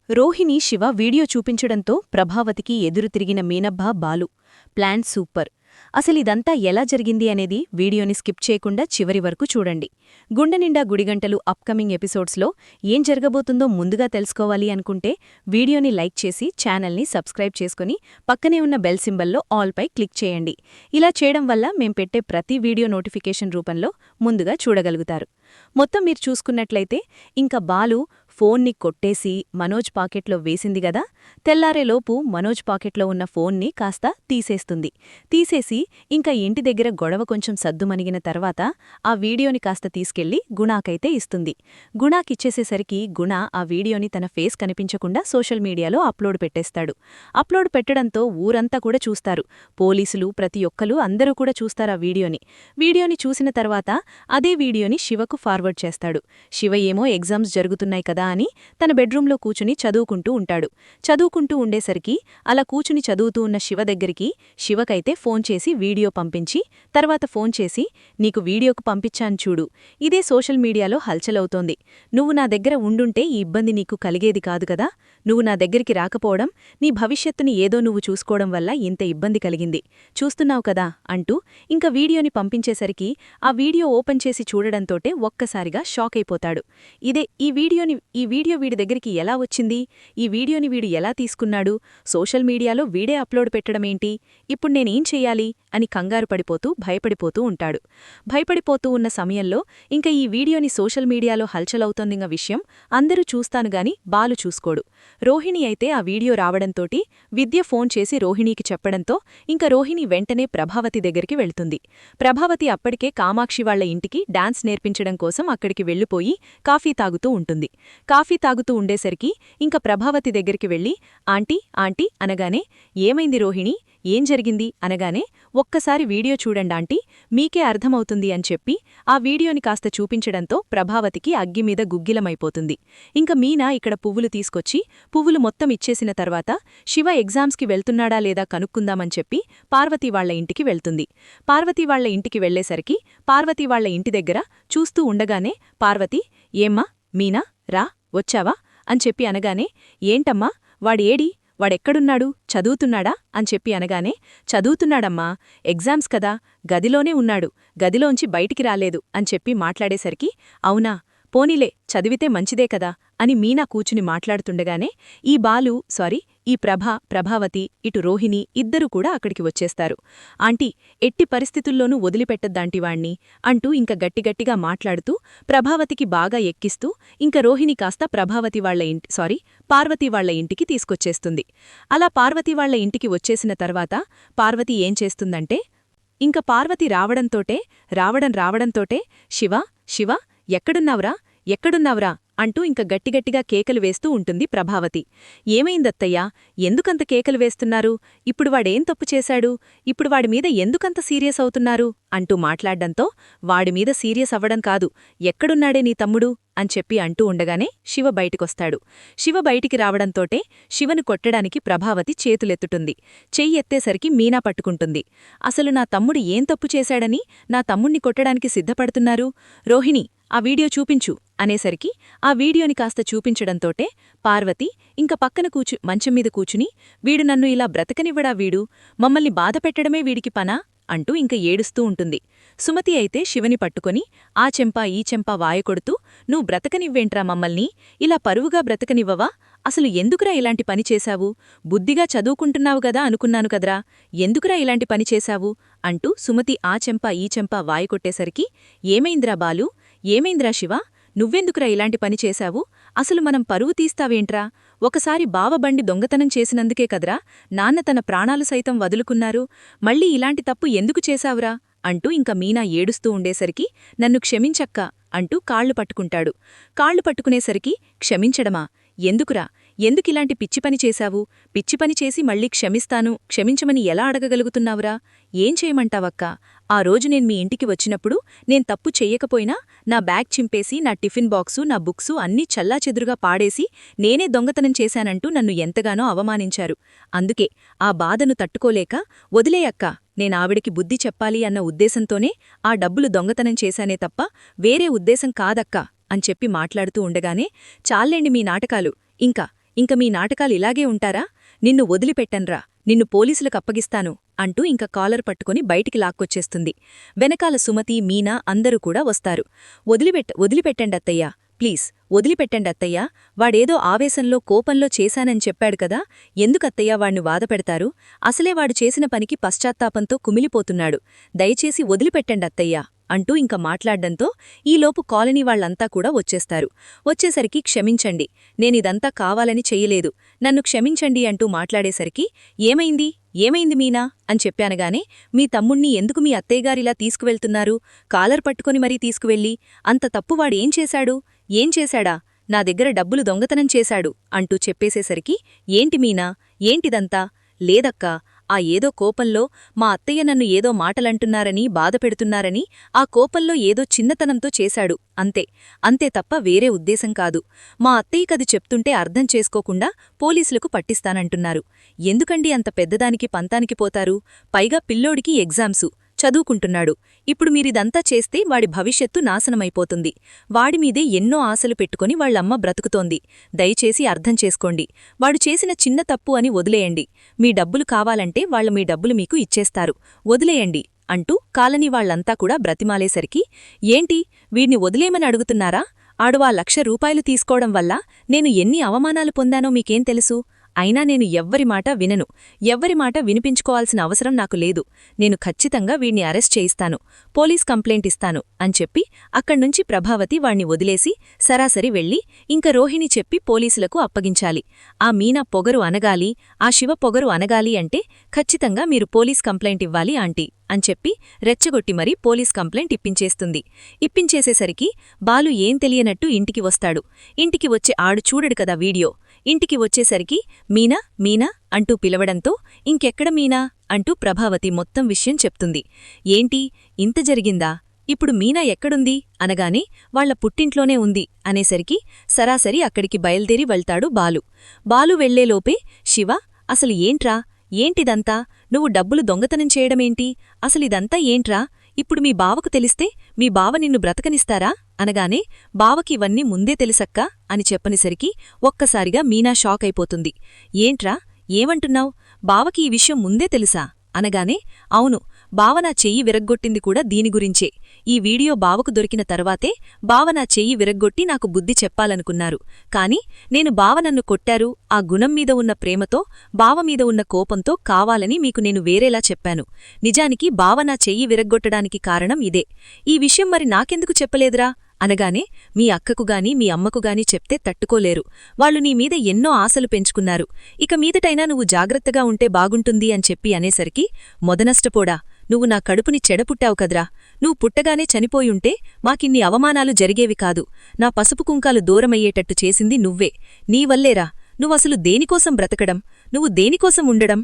Rohini Shiva video చూపించడంతో ప్రభావతికి ఎదురు తిరిగిన మీనబ్బ Balu plan super. అసలిదంతా ఎలా జరిగింది అనేది వీడియోని స్కిప్ చేయకుండా చివరి వరకు చూడండి. గుండెనిండా గుడిగంటలు అప్కమింగ్ ఎపిసోడ్స్లో ఏం జరగబోతుందో ముందుగా తెలుసుకోవాలి అనుకుంటే వీడియోని లైక్ చేసి ఛానల్ని సబ్స్క్రైబ్ చేసుకుని పక్కనే ఉన్న బెల్ సింబల్లో ఆల్పై క్లిక్ చేయండి. ఇలా చేయడం వల్ల మేం పెట్టే ప్రతి వీడియో నోటిఫికేషన్ రూపంలో ముందుగా చూడగలుగుతారు. మొత్తం మీరు చూసుకున్నట్లయితే ఇంకా బాలు ఫోన్ని కొట్టేసి మనోజ్ పాకెట్లో వేసింది గదా. తెల్లారేలోపు మనోజ్ పాకెట్లో ఉన్న ఫోన్ని కాస్త తీసేసి ఇంకా ఇంటి దగ్గర గొడవ కొంచెం సద్దుమణిగిన తర్వాత ఆ వీడియోని కాస్త తీసుకెళ్లి గుణాకైతే ఇస్తుంది. గుణాకిచ్చేసేసరికి గుణ ఆ వీడియోని తన ఫేస్ కనిపించకుండా సోషల్ మీడియాలో అప్లోడ్ పెట్టేస్తాడు. అప్లోడ్ పెట్టడంతో ఊరంతా కూడా చూస్తారు. పోలీసులు ప్రతి ఒక్కరు అందరూ కూడా చూస్తారు ఆ వీడియోని చూసిన తర్వాత అదే వీడియోని శివకు ఫార్వర్డ్ చేస్తాడు. శివ ఏమో ఎగ్జామ్స్ జరుగుతున్నాయి కదా అని తన బెడ్రూంలో కూచుని చదువుకుంటూ ఉండేసరికి అలా కూచుని చదువుతూ ఉన్న శివ దగ్గరికి శివకైతే ఫోన్ చేసి వీడియో పంపించి తర్వాత ఫోన్ చేసి, నీకు వీడియోకు పంపించాను చూడు, ఇదే సోషల్ మీడియాలో హల్చలవుతోంది. నువ్వు నా దగ్గర ఉండుంటే ఈ ఇబ్బంది నీకు కలిగేది కాదు కదా. నువ్వు నా దగ్గరికి రాకపోవడం, నీ భవిష్యత్తుని ఏదో నువ్వు చూసుకోవడం వల్ల ఇంత ఇబ్బంది కలిగింది. చూస్తున్నావు కదా అంటూ ఇంకా వీడియోని పంపించేసరికి ఆ వీడియో ఓపెన్ చేసి చూడడంతోటే ఒక్కసారిగా షాక్ అయిపోతాడు. ఈ వీడియో వీడి దగ్గరికి ఎలా వచ్చింది? ఈ వీడియోని వీడు ఎలా తీసుకున్నాడు? సోషల్ మీడియాలో వీడే అప్లోడ్ పెట్టడమేంటి? ఇప్పుడు నేనేం చెయ్యాలి అని కంగారు పడిపోతూ భయపడిపోతూ ఉంటాడు. భయపడిపోతూ ఉన్న సమయంలో ఇంకా ఈ వీడియోని సోషల్ మీడియాలో హల్చలవుతోందింగ విషయం అందరూ చూస్తానుగాని బాలు చూసుకోడు. రోహిణి అయితే ఆ వీడియో రావడంతోటి విద్య ఫోన్ చేసి రోహిణీకి చెప్పడంతో ఇంకా రోహిణి వెంటనే ప్రభావతి దగ్గరికి వెళ్తుంది. ప్రభావతి అప్పటికే కామాక్షి వాళ్ల ఇంటికి డాన్స్ నేర్పించడం కోసం అక్కడికి వెళ్లిపోయి కాఫీ తాగుతూ ఉంటుంది. కాఫీ తాగుతూ ఉండేసరికి ఇంకా ప్రభావతి దగ్గరికి వెళ్లి ఆంటీ ఆంటీ అనగానే, ఏమైంది రోహిణి, ఏం జరిగింది అనగానే, ఒక్కసారి వీడియో చూడండాంటీ, మీకే అర్థమవుతుంది అని చెప్పి ఆ వీడియోని కాస్త చూపించడంతో ప్రభావతికి అగ్గిమీద గుగ్గిలమైపోతుంది. ఇంక మీనా ఇక్కడ పువ్వులు తీసుకొచ్చి పువ్వులు మొత్తం ఇచ్చేసిన తర్వాత శివ ఎగ్జామ్స్కి వెళ్తున్నాడా లేదా కనుక్కుందామని చెప్పి పార్వతీ వాళ్ల ఇంటికి వెళ్తుంది. పార్వతీ వాళ్ల ఇంటికి వెళ్లేసరికి పార్వతీ వాళ్ల ఇంటి దగ్గర చూస్తూ ఉండగానే పార్వతి, ఏమ్మా మీనా రా వచ్చావా అని చెప్పి అనగానే, ఏంటమ్మా వాడెక్కడున్నాడు, చదువుతున్నాడా అని చెప్పి అనగానే, చదువుతున్నాడమ్మా, ఎగ్జామ్స్ కదా, గదిలోనే ఉన్నాడు, గదిలోంచి బయటికి రాలేదు అని చెప్పి మాట్లాడేసరికి, అవునా, పోనీలే, చదివితే మంచిదే కదా అని మీనా కూచుని మాట్లాడుతుండగానే ఈ ప్రభావతి ఇటు రోహిణి ఇద్దరూ కూడా అక్కడికి వచ్చేస్తారు. ఆంటీ, ఎట్టి పరిస్థితుల్లోనూ వదిలిపెట్టద్దాంటివాణ్ణి అంటూ ఇంక గట్టిగట్టిగా మాట్లాడుతూ ప్రభావతికి బాగా ఎక్కిస్తూ ఇంక రోహిణి కాస్త పార్వతీ వాళ్ల ఇంటికి తీసుకొచ్చేస్తుంది. అలా పార్వతీ వాళ్ల ఇంటికి వచ్చేసిన తర్వాత పార్వతి ఏం చేస్తుందంటే, ఇంక పార్వతి రావడంతోటే శివ ఎక్కడున్నావ్రా అంటూ ఇంక గట్టిగట్టిగా కేకలు వేస్తూ ఉంటుంది ప్రభావతి. ఏమైందత్తయ్యా, ఎందుకంత కేకలు వేస్తున్నారు? ఇప్పుడు వాడేం తప్పు చేశాడు? ఇప్పుడు వాడిమీద ఎందుకంత సీరియస్ అవుతున్నారు అంటూ మాట్లాడ్డంతో, వాడిమీద సీరియస్ అవ్వడం కాదు, ఎక్కడున్నాడే నీ తమ్ముడు అని చెప్పి అంటూ ఉండగానే శివ బయటికొస్తాడు. శివ బయటికి రావడంతోటే శివను కొట్టడానికి ప్రభావతి చేతులెత్తుతుంది. చెయ్యెత్తేసరికి మీనా పట్టుకుంటుంది. అసలు నా తమ్ముడు ఏం తప్పు చేశాడని నా తమ్ముణ్ణి కొట్టడానికి సిద్ధపడుతున్నారు? రోహిణి, ఆ వీడియో చూపించు అనేసరికి ఆ వీడియోని కాస్త చూపించడంతోటే పార్వతి ఇంక పక్కన మంచంమీద కూచుని, వీడు నన్ను ఇలా బ్రతకనివ్వడా, మమ్మల్ని బాధపెట్టడమే వీడికి పనా అంటూ ఇంక ఏడుస్తూ ఉంటుంది. సుమతి అయితే శివని పట్టుకొని ఆ చెంప ఈ చెంప వాయకొడుతూ, నువ్వు బ్రతకనివ్వేంట్రా మమ్మల్ని, ఇలా పరువుగా బ్రతకనివ్వవా? అసలు ఎందుకురా ఇలాంటి పని చేశావు? బుద్ధిగా చదువుకుంటున్నావు గదా అనుకున్నాను కదరా, ఎందుకురా ఇలాంటి పని చేశావు అంటూ సుమతి ఆ చెంప ఈ చెంప వాయకొట్టేసరికి, ఏమైందిరా బాలు, ఏమైందిరా శివ, నువ్వెందుకురా ఇలాంటి పని చేశావు? అసలు మనం పరువు తీస్తావేంట్రా? ఒకసారి బావబండి దొంగతనం చేసినందుకే కదరా నాన్న తన ప్రాణాలు సైతం వదులుకున్నారు. మళ్ళీ ఇలాంటి తప్పు ఎందుకు చేశావురా అంటూ ఇంక మీనా ఏడుస్తూ ఉండేసరికి, నన్ను క్షమించక్కా అంటూ కాళ్లు పట్టుకుంటాడు. కాళ్లు పట్టుకునేసరికి, క్షమించడమా? ఎందుకిలాంటి పిచ్చిపని చేశావు? పిచ్చిపని చేసి మళ్ళీ క్షమించమని ఎలా అడగగలుగుతున్నావురా? ఏం చేయమంటావక్కా? ఆ రోజు నేను మీ ఇంటికి వచ్చినప్పుడు నేను తప్పు చెయ్యకపోయినా నా బ్యాగ్ చింపేసి నా టిఫిన్ బాక్సు నా బుక్సు అన్నీ చల్లాచెదురుగా పాడేసి నేనే దొంగతనం చేశానంటూ నన్ను ఎంతగానో అవమానించారు. అందుకే ఆ బాధను తట్టుకోలేక, వదిలేయక్కా, నేనావిడికి బుద్ధి చెప్పాలి అన్న ఉద్దేశంతోనే ఆ డబ్బులు దొంగతనం చేశానే తప్ప వేరే ఉద్దేశం కాదక్కా అని చెప్పి మాట్లాడుతూ ఉండగానే, చాల్లేండి మీ నాటకాలు, ఇంకా ఇంక మీ నాటకాలిలాగే ఉంటారా? నిన్ను వదిలిపెట్టన్రా, నిన్ను పోలీసులకప్పగిస్తాను అంటూ ఇంక కాలర్ పట్టుకుని బయటికి లాక్కొచ్చేస్తుంది. వెనకాల సుమతి, మీనా అందరూ కూడా వస్తారు. వదిలిపెట్టండత్తయ్యా, ప్లీజ్ వదిలిపెట్టండత్తయ్యా, వాడేదో ఆవేశంలో కోపంలో చేశానని చెప్పాడు కదా, ఎందుకత్తయ్యా వాణ్ణి బాధపెడతారు? అసలే వాడు చేసిన పనికి పశ్చాత్తాపంతో కుమిలిపోతున్నాడు. దయచేసి వదిలిపెట్టండత్తయ్యా అంటూ ఇంక మాట్లాడ్డంతో ఈలోపు కాలనీ వాళ్లంతా కూడా వచ్చేస్తారు. వచ్చేసరికి క్షమించండి, నేనిదంతా కావాలని చెయ్యలేదు, నన్ను క్షమించండి అంటూ మాట్లాడేసరికి ఏమైంది మీనా అని చెప్పానగానే, మీ తమ్ముణ్ణి ఎందుకు మీ అత్తయ్యగారిలా తీసుకువెళ్తున్నారు? కాలర్ పట్టుకొని మరీ తీసుకువెళ్ళి, అంత తప్పువాడేం చేశాడు? ఏం చేశాడా? నా దగ్గర డబ్బులు దొంగతనం చేశాడు అంటూ చెప్పేసేసరికి, ఏంటి మీనా, ఏంటిదంతా? లేదక్కా, ఆ ఏదో కోపంలో మా అత్తయ్య నన్ను ఏదో మాటలంటున్నారని బాధపెడుతున్నారని ఆ కోపంలో ఏదో చిన్నతనంతో చేశాడు, అంతే తప్ప వేరే ఉద్దేశం కాదు. మా అత్తయ్యకది చెప్తుంటే అర్థం చేసుకోకుండా పోలీసులకు పట్టిస్తానంటున్నారు. ఎందుకండి అంత పెద్దదానికి పంతానికి పోతారు? పైగా పిల్లోడికి ఎగ్జామ్సు, చదువుకుంటున్నాడు. ఇప్పుడు మీరిదంతా చేస్తే వాడి భవిష్యత్తు నాశనమైపోతుంది. వాడిమీదే ఎన్నో ఆశలు పెట్టుకుని వాళ్లమ్మ బ్రతుకుతోంది. దయచేసి అర్థం చేసుకోండి. వాడు చేసిన చిన్న తప్పు అని వదిలేయండి. మీ డబ్బులు కావాలంటే వాళ్లు మీ డబ్బులు మీకు ఇచ్చేస్తారు, వదిలేయండి అంటూ కాలనీ వాళ్లంతా కూడా బ్రతిమాలేసరికి, ఏంటి వీడ్ని వదిలేమని అడుగుతున్నారా? ఆడువా 1,00,000 రూపాయలు తీసుకోవడం వల్ల నేను ఎన్ని అవమానాలు పొందానో మీకేం తెలుసు? అయినా నేను ఎవ్వరి మాట వినను, ఎవ్వరి మాట వినిపించుకోవాల్సిన అవసరం నాకు లేదు. నేను ఖచ్చితంగా వీణ్ణి అరెస్ట్ చేయిస్తాను, పోలీస్ కంప్లైంట్ ఇస్తాను అని చెప్పి అక్కడ్నుంచి ప్రభావతి వాణ్ణి వదిలేసి సరాసరి వెళ్ళి ఇంక రోహిణి చెప్పి పోలీసులకు అప్పగించాలి. ఆ మీనా పొగరు అనగాలి, ఆ శివ పొగరు అనగాలి అంటే ఖచ్చితంగా మీరు పోలీస్ కంప్లైంట్ ఇవ్వాలి ఆంటీ అని చెప్పి రెచ్చగొట్టి మరీ పోలీస్ కంప్లైంట్ ఇప్పించేస్తుంది. ఇప్పించేసేసరికి బాలు ఏం తెలియనట్టు ఇంటికి వస్తాడు. ఇంటికి వచ్చే ఆడు చూడడు కదా వీడియో. ఇంటికి వచ్చేసరికి మీనా అంటూ పిలవడంతో, ఇంకెక్కడ మీనా అంటూ ప్రభావతి మొత్తం విషయం చెప్తుంది. ఏంటి ఇంత జరిగిందా? ఇప్పుడు మీనా ఎక్కడుంది అనగానే వాళ్ల పుట్టింట్లోనే ఉంది అనేసరికి సరాసరి అక్కడికి బయల్దేరి వెళ్తాడు బాలు వెళ్లేలోపే, శివ అసలు ఏంటిదంతా? నువ్వు డబ్బులు దొంగతనం చేయడమేంటి? అసలిదంతా ఏంట్రా? ఇప్పుడు మీ బావకు తెలిస్తే మీ బావ నిన్ను బ్రతకనిస్తారా అనగానే, బావకి ఇవన్నీ ముందే తెలుసక్కా అని చెప్పనిసరికి ఒక్కసారిగా మీనా షాక్ అయిపోతుంది. ఏంట్రా, ఏమంటున్నావ్? బావకి ఈ విషయం ముందే తెలుసా అనగానే, అవును, బావ నా చెయ్యి విరగ్గొట్టింది కూడా దీని గురించే. ఈ వీడియో బావకు దొరికిన తర్వాతే బావ నా చెయ్యి విరగ్గొట్టి నాకు బుద్ధి చెప్పాలనుకున్నారు. కాని నేను బావ నన్ను కొట్టారు, ఆ గుణం మీద ఉన్న ప్రేమతో, బావమీద ఉన్న కోపంతో కావాలని మీకు నేను వేరేలా చెప్పాను. నిజానికి బావ నా చెయ్యి విరగ్గొట్టడానికి కారణం ఇదే. ఈ విషయం మరి నాకెందుకు చెప్పలేదురా అనగానే, మీ అక్కకుగాని మీ అమ్మకుగాని చెప్తే తట్టుకోలేరు. వాళ్లు నీమీద ఎన్నో ఆశలు పెంచుకున్నారు. ఇక మీదటైనా నువ్వు జాగ్రత్తగా ఉంటే బాగుంటుంది అని చెప్పి అనేసరికి, మొదనష్టపోడా, నువ్వు నా కడుపుని చెడపుట్టావు కద్రా. నువ్వు పుట్టగానే చనిపోయుంటే మాకిన్ని అవమానాలు జరిగేవి కాదు. నా పసుపు కుంకాలు దూరమయ్యేటట్టు చేసింది నువ్వే. నీవల్లేరా. నువ్వసలు దేనికోసం బ్రతకడం, నువ్వు దేనికోసం ఉండడం?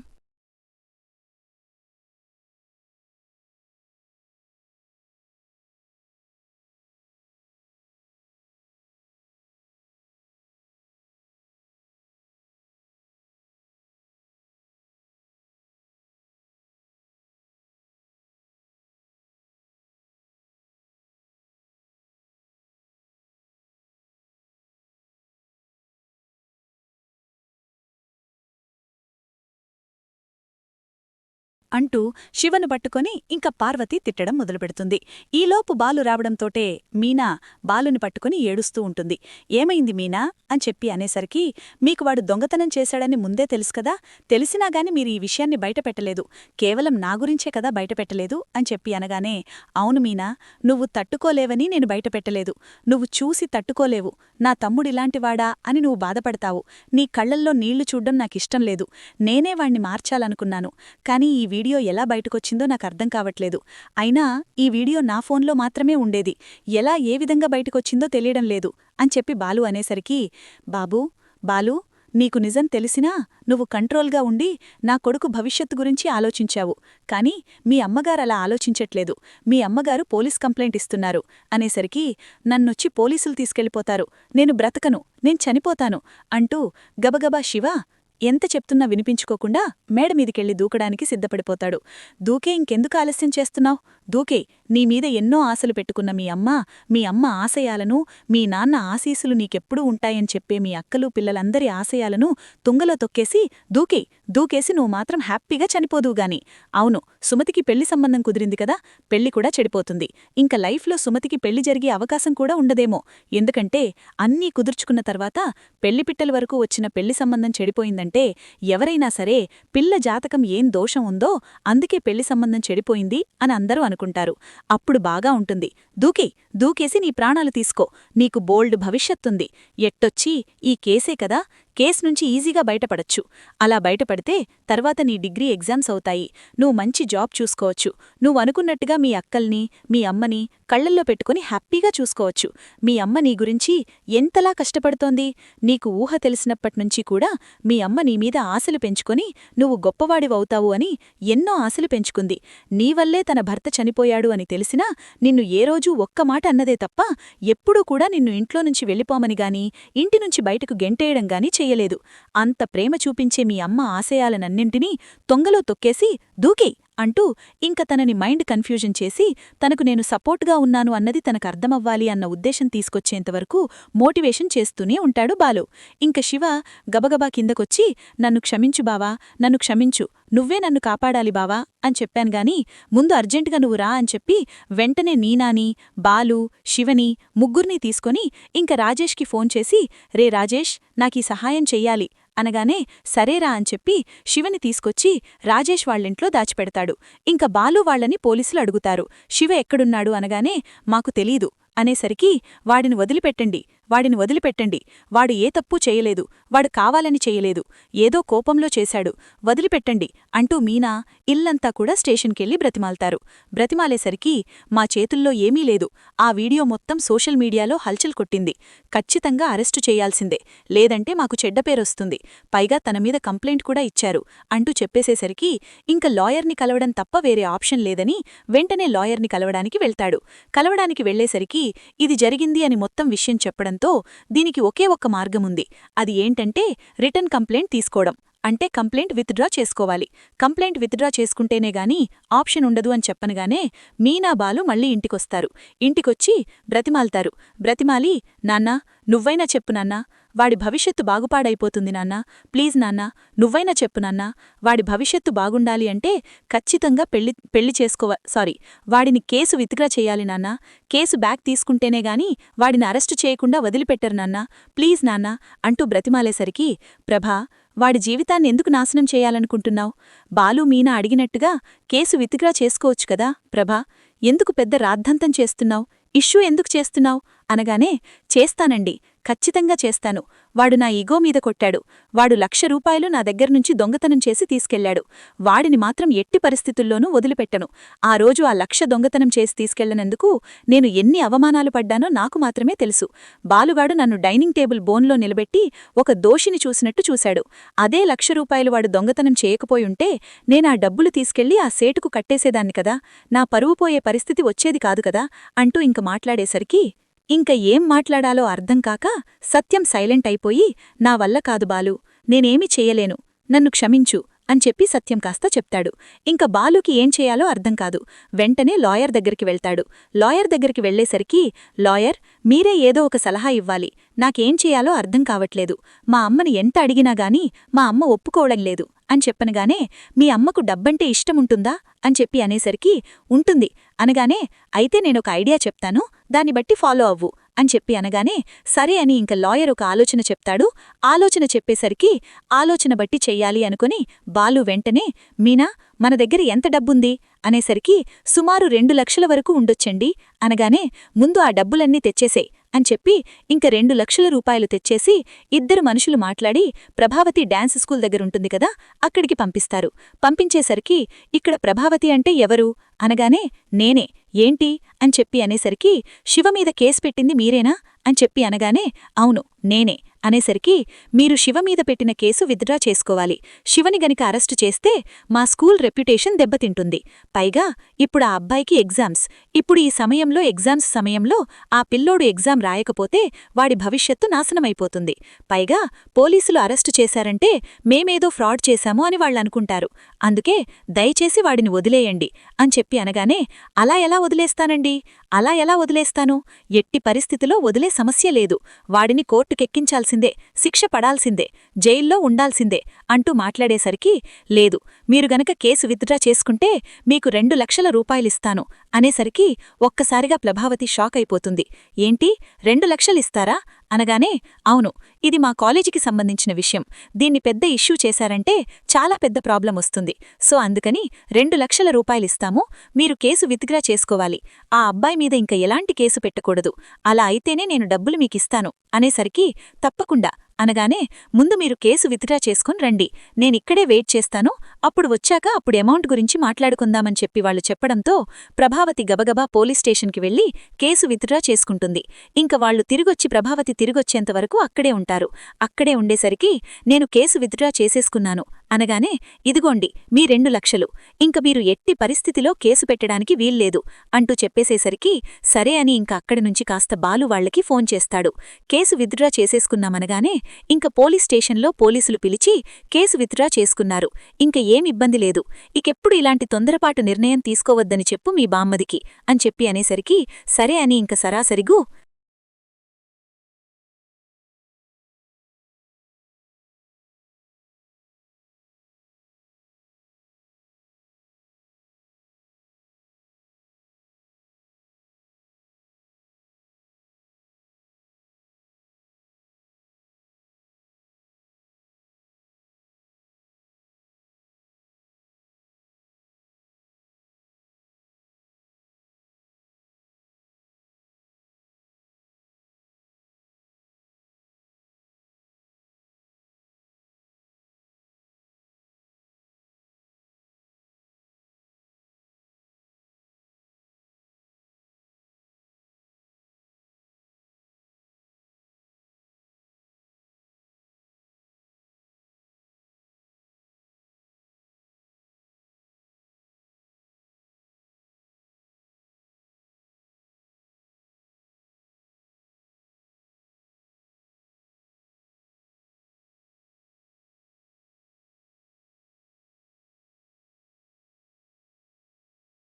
అంటూ శివను పట్టుకొని ఇంక పార్వతి తిట్టడం మొదలుపెడుతుంది. ఈలోపు బాలు రావడంతోటే మీనా బాలుని పట్టుకుని ఏడుస్తూ ఉంటుంది. ఏమైంది మీనా అని చెప్పి అనేసరికి, మీకు వాడు దొంగతనం చేశాడని ముందే తెలుసుకదా, తెలిసినాగాని మీరు ఈ విషయాన్ని బయటపెట్టలేదు, కేవలం నా గురించే కదా బయటపెట్టలేదు అని చెప్పి అనగానే, అవును మీనా, నువ్వు తట్టుకోలేవని నేను బయటపెట్టలేదు. నువ్వు చూసి తట్టుకోలేవు, నా తమ్ముడిలాంటివాడా అని నువ్వు బాధపడతావు. నీ కళ్లల్లో నీళ్లు చూడ్డం నాకిష్టం లేదు. నేనే వాణ్ణి మార్చాలనుకున్నాను. కానీ ఈ వీడియో ఎలా బయటకొచ్చిందో నాకర్థం కావట్లేదు. అయినా ఈ వీడియో నా ఫోన్లో మాత్రమే ఉండేది. ఎలా ఏ విధంగా బయటకొచ్చిందో తెలియడం లేదు అని చెప్పి బాలు అనేసరికి, బాలు, నీకు నిజం తెలిసినా నువ్వు కంట్రోల్గా ఉండి నా కొడుకు భవిష్యత్తు గురించి ఆలోచించావు. కాని మీ అమ్మగారలా ఆలోచించట్లేదు. మీ అమ్మగారు పోలీస్ కంప్లైంట్ ఇస్తున్నారు అనేసరికి, నన్నొచ్చి పోలీసులు తీసుకెళ్ళిపోతారు, నేను బ్రతకను, నేను చనిపోతాను అంటూ గబగబా శివ ఎంత చెప్తున్నా వినిపించుకోకుండా మేడమీదికెళ్ళి దూకడానికి సిద్ధపడిపోతాడు. దూకే ఇంకెందుకు ఆలస్యం చేస్తున్నావ్? దూకే, నీమీద ఎన్నో ఆశలు పెట్టుకున్న మీ అమ్మ ఆశయాలను, మీ నాన్న ఆశీసులు నీకెప్పుడూ ఉంటాయని చెప్పే మీ అక్కలు పిల్లలందరి ఆశయాలను తుంగలో తొక్కేసి దూకేసి నువ్వు మాత్రం హ్యాపీగా చనిపోదువుగాని. అవును, సుమతికి పెళ్లి సంబంధం కుదిరింది కదా, పెళ్లి కూడా చెడిపోతుంది. ఇంక లైఫ్లో సుమతికి పెళ్లి జరిగే అవకాశం కూడా ఉండదేమో. ఎందుకంటే అన్నీ కుదుర్చుకున్న తర్వాత పెళ్లిపిట్టల వరకు వచ్చిన పెళ్లి సంబంధం చెడిపోయిందంటే ఎవరైనా సరే పిల్ల జాతకం ఏం దోషం ఉందో అందుకే పెళ్లి సంబంధం చెడిపోయింది అని అందరూ అనుకుంటారు. అప్పుడు బాగా ఉంటుంది. దూకేసి నీ ప్రాణాలు తీసుకో, నీకు బోల్డ్ భవిష్యత్తుంది. ఎట్టొచ్చి ఈ కేసే కదా, కేస్ నుంచి ఈజీగా బయటపడచ్చు. అలా బయటపడితే తర్వాత నీ డిగ్రీ ఎగ్జామ్స్ అవుతాయి, నువ్వు మంచి జాబ్ చూసుకోవచ్చు. నువ్వనుకున్నట్టుగా మీ అక్కల్ని, మీ అమ్మని కళ్లల్లో పెట్టుకుని హ్యాపీగా చూసుకోవచ్చు. మీ అమ్మ నీ గురించి ఎంతలా కష్టపడుతోంది. నీకు ఊహ తెలిసినప్పట్నుంచి కూడా మీ అమ్మ నీమీద ఆశలు పెంచుకొని నువ్వు గొప్పవాడివవుతావు అని ఎన్నో ఆశలు పెంచుకుంది. నీవల్లే తన భర్త చనిపోయాడు అని తెలిసినా నిన్ను ఏ రోజూ ఒక్క మాట అన్నదే తప్ప ఎప్పుడూ కూడా నిన్ను ఇంట్లో నుంచి వెళ్ళిపోమని గాని, ఇంటినుంచి బయటకు గెంటేయడం గాని చెయ్యలేదు. అంత ప్రేమ చూపించే మీ అమ్మ ఆశయాలనన్నింటినీ తొంగలో తొక్కేసి దూకేయ్ అంటూ ఇంక తనని మైండ్ కన్ఫ్యూజన్ చేసి తనకు నేను సపోర్ట్గా ఉన్నాను అన్నది తనకర్థమవ్వాలి అన్న ఉద్దేశం తీసుకొచ్చేంతవరకు మోటివేషన్ చేస్తూనే ఉంటాడు బాలు. ఇంక శివ గబగబా కిందకొచ్చి నన్ను క్షమించు బావా, నన్ను క్షమించు, నువ్వే నన్ను కాపాడాలి బావా అని చెప్పానుగాని ముందు అర్జెంటుగా నువ్వు రా అని చెప్పి వెంటనే నీనాని, బాలు, శివని ముగ్గుర్నీ తీసుకొని ఇంక రాజేష్కి ఫోన్ చేసి రే రాజేష్, నాకీ సహాయం చెయ్యాలి అనగానే సరేరా అని చెప్పి శివని తీసుకొచ్చి రాజేష్ వాళ్ళింట్లో దాచిపెడతాడు. ఇంక బాలు వాళ్లని పోలీసులు అడుగుతారు. శివ ఎక్కడున్నాడు అనగానే మాకు తెలీదు అనేసరికి వాడిని వదిలిపెట్టండి, వాడు ఏ తప్పూ చేయలేదు, వాడు కావాలని చేయలేదు, ఏదో కోపంలో చేశాడు, వదిలిపెట్టండి అంటూ మీనా ఇల్లంతా కూడా స్టేషన్కెళ్ళి బ్రతిమాల్తారు. బ్రతిమాలేసరికి మా చేతుల్లో ఏమీ లేదు, ఆ వీడియో మొత్తం సోషల్ మీడియాలో హల్చల్ కొట్టింది, ఖచ్చితంగా అరెస్టు చేయాల్సిందే, లేదంటే మాకు చెడ్డపేరొస్తుంది, పైగా తన మీద కంప్లైంట్ కూడా ఇచ్చారు అంటూ చెప్పేసేసరికి ఇంక లాయర్ని కలవడం తప్ప వేరే ఆప్షన్ లేదని వెంటనే లాయర్ని కలవడానికి వెళ్తాడు. కలవడానికి వెళ్లేసరికి ఇది జరిగింది అని మొత్తం విషయం చెప్పడంతో దీనికి ఒకే ఒక్క మార్గముంది. అది ఏంటంటే రిటర్న్ కంప్లైంట్ తీసుకోవడం. అంటే కంప్లైంట్ విత్డ్రా చేసుకోవాలి. కంప్లైంట్ విత్డ్రా చేసుకుంటేనే గాని ఆప్షన్ ఉండదు అని చెప్పనగానే మీనా బాలు మళ్ళీ ఇంటికొస్తారు. ఇంటికొచ్చి బ్రతిమాల్తారు. బ్రతిమాలి నాన్నా, నువ్వైనా చెప్పు నాన్నా, వాడి భవిష్యత్తు బాగుపాడైపోతుంది నాన్నా, ప్లీజ్ నాన్నా, నువ్వైనా చెప్పు నాన్నా, వాడి భవిష్యత్తు బాగుండాలి అంటే ఖచ్చితంగా పెళ్లి వాడిని కేసు విత్డ్రా చేయాలి నాన్నా, కేసు బ్యాక్ తీసుకుంటేనే గాని వాడిని అరెస్టు చేయకుండా వదిలిపెట్టరు నాన్నా, ప్లీజ్ నాన్నా అంటూ బ్రతిమాలేసరికి ప్రభా, వాడి జీవితాన్ని ఎందుకు నాశనం చేయాలనుకుంటున్నావు? బాలు మీనా అడిగినట్టుగా కేసు విత్డ్రా చేసుకోవచ్చు కదా ప్రభా, ఎందుకు పెద్ద రాద్ధాంతం చేస్తున్నావు? ఇష్యూ ఎందుకు చేస్తున్నావు అనగానే చేస్తానండి, ఖచ్చితంగా చేస్తాను. వాడు నా ఈగో మీద కొట్టాడు. వాడు ₹1,00,000 నా దగ్గర్నుంచి దొంగతనం చేసి తీసుకెళ్లాడు. వాడిని మాత్రం ఎట్టి పరిస్థితుల్లోనూ వదిలిపెట్టను. ఆ రోజు ఆ 1,00,000 దొంగతనం చేసి తీసుకెళ్లనందుకు నేను ఎన్ని అవమానాలు పడ్డానో నాకు మాత్రమే తెలుసు. బాలుగాడు నన్ను డైనింగ్ టేబుల్ బోన్లో నిలబెట్టి ఒక దోషిని చూసినట్టు చూశాడు. అదే ₹1,00,000 వాడు దొంగతనం చేయకపోయుంటే నేనా డబ్బులు తీసుకెళ్లి ఆ సేటుకు కట్టేసేదాన్ని కదా, నా పరువు పోయే పరిస్థితి వచ్చేది కాదు కదా అంటూ ఇంక మాట్లాడేసరికి ఇంక ఏం మాట్లాడాలో అర్థంకాక సత్యం సైలెంట్ అయిపోయి నా వల్ల కాదు బాలు, నేనేమీ చెయ్యలేను, నన్ను క్షమించు అని చెప్పి సత్యం కాస్త చెప్తాడు. ఇంక బాలుకి ఏం చేయాలో అర్థంకాదు. వెంటనే లాయర్ దగ్గరికి వెళ్తాడు. లాయర్ దగ్గరికి వెళ్లేసరికి లాయర్, మీరే ఏదో ఒక సలహా ఇవ్వాలి, నాకేం చేయాలో అర్థం కావట్లేదు, మా అమ్మని ఎంత అడిగినా గాని మా అమ్మ ఒప్పుకోవడం లేదు అని చెప్పనగానే మీ అమ్మకు డబ్బంటే ఇష్టముంటుందా అని చెప్పి అనేసరికి ఉంటుంది అనగానే అయితే నేనొక ఐడియా చెప్తాను, దాన్ని బట్టి ఫాలో అవ్వు అని చెప్పి అనగానే సరే అని ఇంక లాయర్ ఒక ఆలోచన చెప్తాడు. ఆలోచన చెప్పేసరికి ఆలోచన బట్టి చెయ్యాలి అనుకుని బాలు వెంటనే మీనా, మన దగ్గర ఎంత డబ్బుంది అనేసరికి సుమారు 2 లక్షల వరకు ఉండొచ్చండి అనగానే ముందు ఆ డబ్బులన్నీ తెచ్చేసేయ్ అని చెప్పి ఇంక 2 లక్షల రూపాయలు తెచ్చేసి ఇద్దరు మనుషులు మాట్లాడి ప్రభావతి డాన్స్ స్కూల్ దగ్గరుంటుంది కదా, అక్కడికి పంపిస్తారు. పంపించేసరికి ఇక్కడ ప్రభావతి అంటే ఎవరు అనగానే నేనే, ఏంటి అని చెప్పి అనేసరికి శివమీద కేసు పెట్టింది మీరేనా అని చెప్పి అనగానే అవును నేనే అనేసరికి మీరు శివ మీద పెట్టిన కేసు విత్డ్రా చేసుకోవాలి. శివని గనిక అరెస్టు చేస్తే మా స్కూల్ రెప్యుటేషన్ దెబ్బతింటుంది. పైగా ఇప్పుడు ఆ అబ్బాయికి ఎగ్జామ్స్. ఇప్పుడు ఈ సమయంలో ఎగ్జామ్స్ సమయంలో ఆ పిల్లోడు ఎగ్జామ్ రాయకపోతే వాడి భవిష్యత్తు నాశనమైపోతుంది. పైగా పోలీసులు అరెస్టు చేశారంటే మేమేదో ఫ్రాడ్ చేశాము అని వాళ్ళనుకుంటారు. అందుకే దయచేసి వాడిని వదిలేయండి అని చెప్పి అనగానే, అలా ఎలా వదిలేస్తానండి, అలా ఎలా వదిలేస్తాను, ఎట్టి పరిస్థితిలో వదిలే సమస్య లేదు, వాడిని కోర్టుకెక్కించాల్సిందే, శిక్ష పడాల్సిందే, జైల్లో ఉండాల్సిందే అంటూ మాట్లాడేసరికి, లేదు మీరు గనక కేసు విత్డ్రా చేసుకుంటే మీకు 2 లక్షల రూపాయలిస్తాను అనేసరికి ఒక్కసారిగా ప్రభావతి షాక్ అయిపోతుంది. ఏంటి 2 లక్షలిస్తారా అనగానే, అవును, ఇది మా కాలేజీకి సంబంధించిన విషయం, దీన్ని పెద్ద ఇష్యూ చేశారంటే చాలా పెద్ద ప్రాబ్లం వస్తుంది, సో అందుకని 2 లక్షల రూపాయలిస్తాము, మీరు కేసు విత్డ్రా చేసుకోవాలి, ఆ అబ్బాయి మీద ఇంక ఎలాంటి కేసు పెట్టకూడదు, అలా అయితేనే నేను డబ్బులు మీకిస్తాను అనేసరికి, తప్పకుండా అనగానే, ముందు మీరు కేసు విత్డ్రా చేసుకుని రండి, నేనిక్కడే వెయిట్ చేస్తాను, అప్పుడు వచ్చాక అప్పుడు అమౌంట్ గురించి మాట్లాడుకుందామని చెప్పి వాళ్ళు చెప్పడంతో ప్రభావతి గబగబా పోలీస్ స్టేషన్కి వెళ్లి కేసు విత్డ్రా చేసుకుంటుంది. ఇంక వాళ్లు తిరిగొచ్చి ప్రభావతి తిరిగొచ్చేంతవరకు అక్కడే ఉంటారు. అక్కడే ఉండేసరికి, నేను కేసు విత్డ్రా చేసేసుకున్నాను అనగానే, ఇదిగోండి మీ 2 లక్షలు, ఇంక మీరు ఎట్టి పరిస్థితిలో కేసు పెట్టడానికి వీల్లేదు అంటూ చెప్పేసేసరికి, సరే అని ఇంక అక్కడి నుంచి కాస్త బాలు వాళ్లకి ఫోన్ చేస్తాడు. కేసు విత్డ్రా చేసేసుకున్నామనగానే ఇంక పోలీస్ స్టేషన్లో పోలీసులు పిలిచి కేసు విత్డ్రా చేసుకున్నారు. ఇంక ఏం ఇబ్బంది లేదు, ఇకెప్పుడు ఇలాంటి తొందరపాటు నిర్ణయం తీసుకోవద్దని చెప్పు మీ బామ్మదికి అని చెప్పి అనేసరికి, సరే అని ఇంక సరాసరిగు